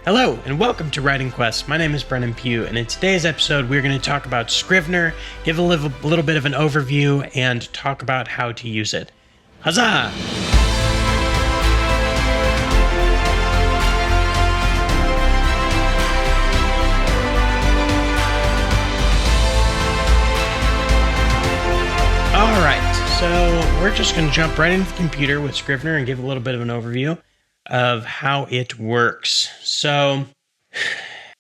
Hello, and welcome to Writing Quest. My name is Brennan Pugh, and in today's episode, we're going to talk about Scrivener, give a little bit of an overview, and talk about how to use it. Huzzah! Alright, so we're just going to jump right into the computer with Scrivener and give a little bit of an overview of how it works. So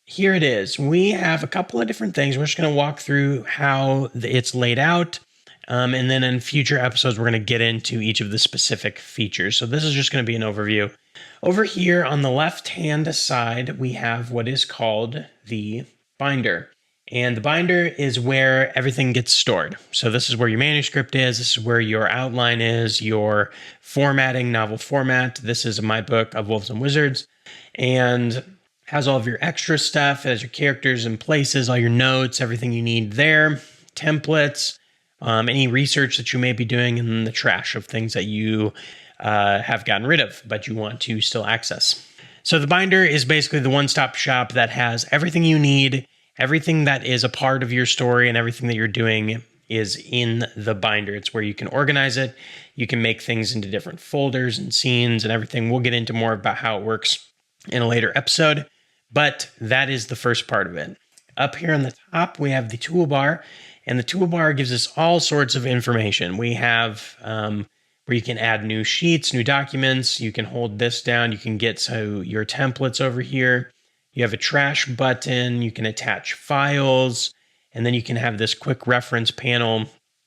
here it is. We have a couple of different things. We're just going to walk through how it's laid out. And then in future episodes, we're going to get into each of the specific features. So this is just going to be an overview. Over here on the left-hand side, we have what is called the binder. And the binder is where everything gets stored. So this is where your manuscript is. This is where your outline is, your formatting, novel format. This is my book of Wolves and Wizards. And has all of your extra stuff. It has your characters and places, all your notes, everything you need there. Templates, any research that you may be doing, and the trash of things that you have gotten rid of, but you want to still access. So the binder is basically the one-stop shop that has everything you need. Everything that is a part of your story and everything that you're doing is in the binder. It's where you can organize it. You can make things into different folders and scenes and everything. We'll get into more about how it works in a later episode, but that is the first part of it. Up here on the top, we have the toolbar, and the toolbar gives us all sorts of information. We have where you can add new sheets, new documents. You can hold this down. You can get your templates over here. You have a trash button, you can attach files, and then you can have this quick reference panel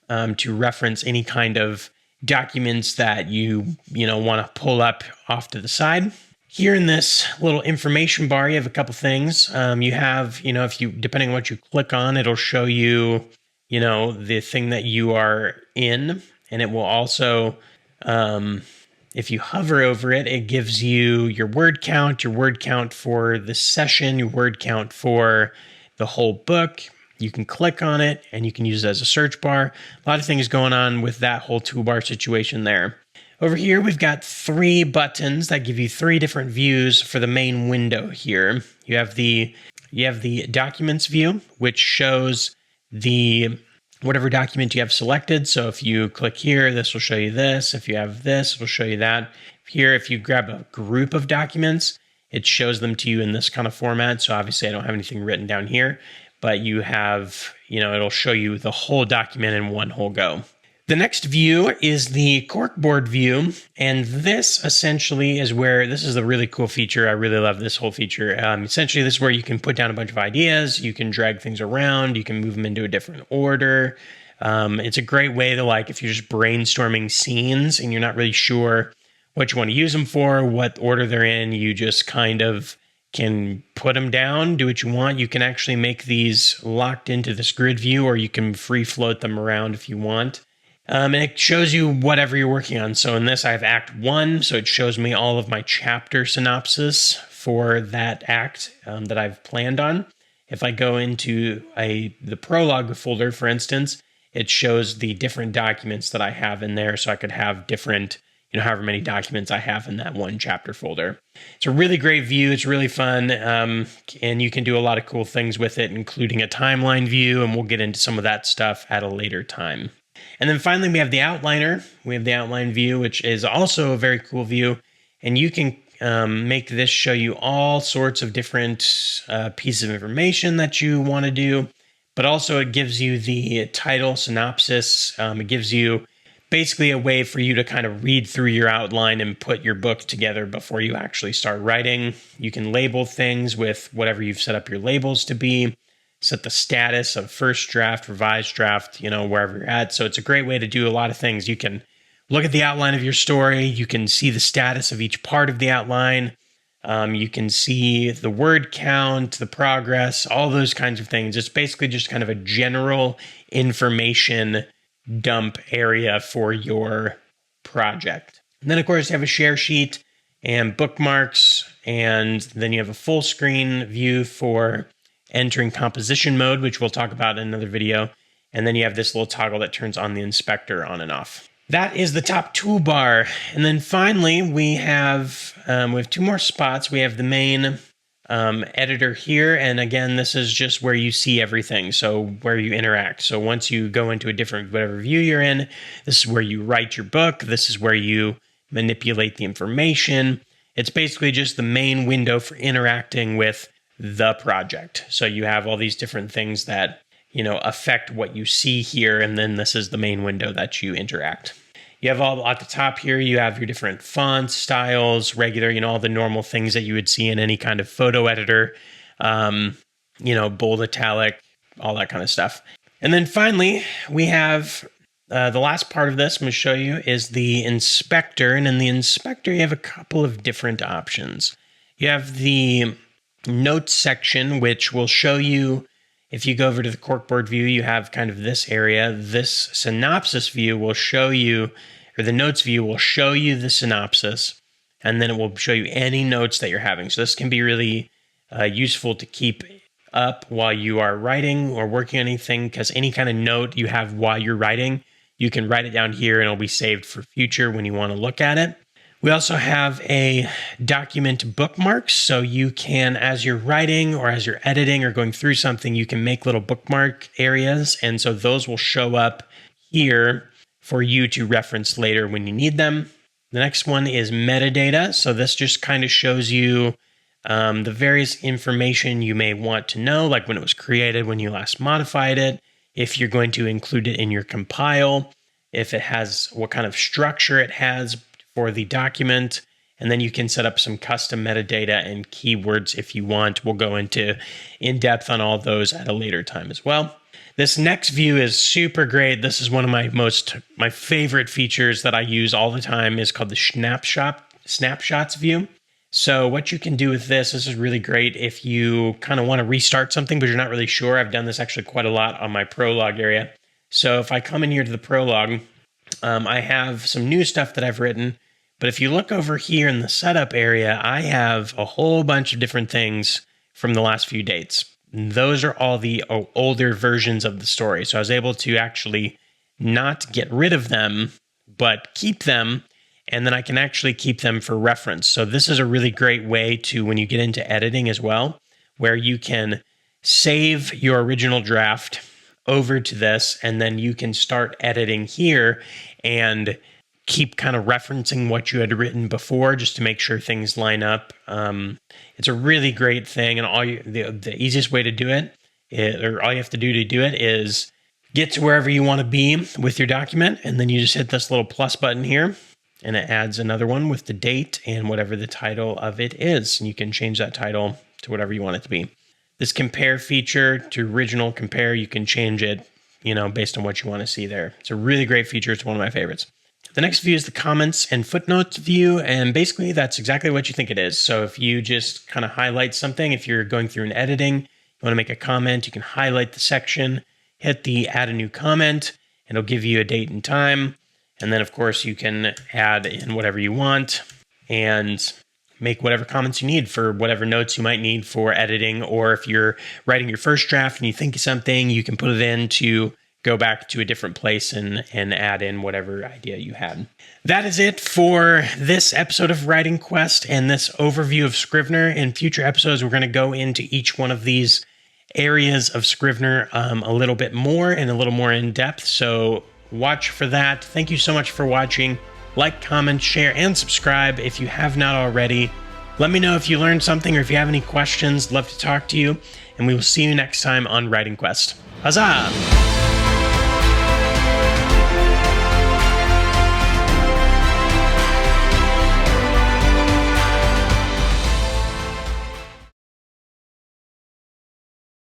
to reference any kind of documents that you want to pull up off to the side. Here in this little information bar, you have a couple things. You have, depending on what you click on, it'll show you, the thing that you are in, and it will also if you hover over it, it gives you your word count for the session, your word count for the whole book. You can click on it and you can use it as a search bar. A lot of things going on with that whole toolbar situation there. Over here, we've got 3 buttons that give you 3 different views for the main window here. You have the documents view, which shows whatever document you have selected. So if you click here, this will show you this. If you have this, it will show you that. Here, if you grab a group of documents, it shows them to you in this kind of format. So obviously I don't have anything written down here, but you have, it'll show you the whole document in one whole go. The next view is the Corkboard view, and this essentially is where, this is a really cool feature. I really love this whole feature. Essentially, this is where you can put down a bunch of ideas, you can drag things around, you can move them into a different order. It's a great way to, if you're just brainstorming scenes and you're not really sure what you want to use them for, what order they're in, you just kind of can put them down, do what you want. You can actually make these locked into this grid view, or you can free float them around if you want. And it shows you whatever you're working on. So in this, I have Act 1, so it shows me all of my chapter synopsis for that act that I've planned on. If I go into the prologue folder, for instance, it shows the different documents that I have in there, so I could have different, however many documents I have in that one chapter folder. It's a really great view. It's really fun, and you can do a lot of cool things with it, including a timeline view, and we'll get into some of that stuff at a later time. And then finally, we have the outliner. We have the outline view, which is also a very cool view. And you can make this show you all sorts of different pieces of information that you want to do. But also it gives you the title, synopsis. It gives you basically a way for you to kind of read through your outline and put your book together before you actually start writing. You can label things with whatever you've set up your labels to be. Set the status of first draft, revised draft, wherever you're at. So it's a great way to do a lot of things. You can look at the outline of your story. You can see the status of each part of the outline. You can see the word count, the progress, all those kinds of things. It's basically just kind of a general information dump area for your project. And then, of course, you have a share sheet and bookmarks, and then you have a full screen view for entering composition mode, which we'll talk about in another video. And then you have this little toggle that turns on the inspector on and off. That is the top toolbar. And then finally, we have 2 more spots. We have the main editor here. And again, this is just where you see everything. So where you interact. So once you go into a different, whatever view you're in, this is where you write your book. This is where you manipulate the information. It's basically just the main window for interacting with the project. So you have all these different things that, affect what you see here. And then this is the main window that you interact. You have all at the top here, you have your different fonts, styles, regular, all the normal things that you would see in any kind of photo editor, bold, italic, all that kind of stuff. And then finally, we have the last part of this I'm going to show you is the inspector. And in the inspector, you have a couple of different options. You have the notes section, which will show you, if you go over to the corkboard view, you have kind of this area. This synopsis view will show you, or the notes view will show you the synopsis, and then it will show you any notes that you're having. So this can be really useful to keep up while you are writing or working on anything, because any kind of note you have while you're writing, you can write it down here and it'll be saved for future when you want to look at it. We also have a document bookmarks, so you can, as you're writing or as you're editing or going through something, you can make little bookmark areas, and so those will show up here for you to reference later when you need them. The next one is metadata, so this just kind of shows you the various information you may want to know, like when it was created, when you last modified it, if you're going to include it in your compile, if it has, what kind of structure it has for the document, and then you can set up some custom metadata and keywords if you want. We'll go into in-depth on all those at a later time as well. This next view is super great. This is one of my favorite features that I use all the time, is called the snapshots view. So what you can do with this is really great if you kind of want to restart something, but you're not really sure. I've done this actually quite a lot on my prologue area. So if I come in here to the prologue, I have some new stuff that I've written. But if you look over here in the setup area, I have a whole bunch of different things from the last few dates. Those are all the older versions of the story. So I was able to actually not get rid of them, but keep them, and then I can actually keep them for reference. So this is a really great way to, when you get into editing as well, where you can save your original draft over to this, and then you can start editing here and keep kind of referencing what you had written before, just to make sure things line up. It's a really great thing, and the easiest way to do it, or all you have to do it, is get to wherever you want to be with your document, and then you just hit this little plus button here, and it adds another one with the date and whatever the title of it is, and you can change that title to whatever you want it to be. This compare feature to original compare, you can change it, based on what you want to see there. It's a really great feature. It's one of my favorites. The next view is the comments and footnotes view, and basically that's exactly what you think it is. So if you just kind of highlight something, if you're going through an editing, you want to make a comment, you can highlight the section, hit the add a new comment, and it'll give you a date and time. And then of course you can add in whatever you want and make whatever comments you need for whatever notes you might need for editing, or if you're writing your first draft and you think of something, you can put it in to go back to a different place and add in whatever idea you had. That is it for this episode of Writing Quest and this overview of Scrivener. In future episodes, we're going to go into each one of these areas of Scrivener a little bit more and a little more in depth. So watch for that. Thank you so much for watching. Like, comment, share, and subscribe if you have not already. Let me know if you learned something or if you have any questions. Love to talk to you. And we will see you next time on Writing Quest. Huzzah!